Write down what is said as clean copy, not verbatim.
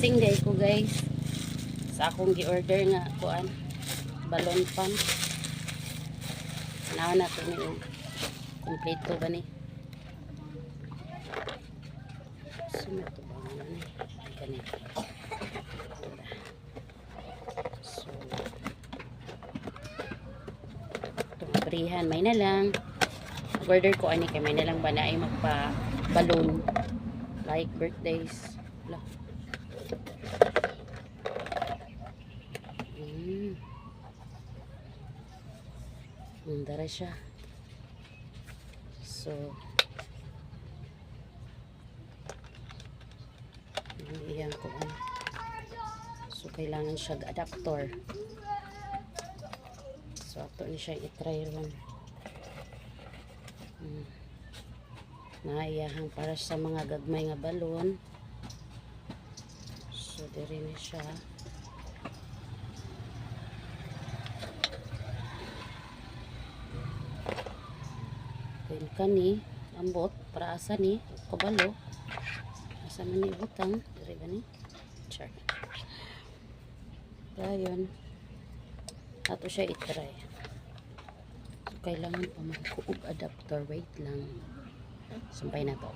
Unboxing day ko guys. Sa akong gi-order nga kuan balloon pump. Now na to ni kompleto ba ni? Sino to ba nga ni? Ganito. So itong prihan may na lang. Order ko ani kay may na lang ba na ay magpa balloon like birthdays. Mandara siya. So iyan ko ano. So kailangan siya adapter. So ato ni siya i-try lang. Naiyahang para sa mga gagmay nga balon. So diri ni siya. Then kani ambot para asa ni kabalo. Asa man ni butang diri ba ni? Char. Dayon. Ato siya i-try. So kailangan pa magkuog adapter, wait lang. Sumpay na to.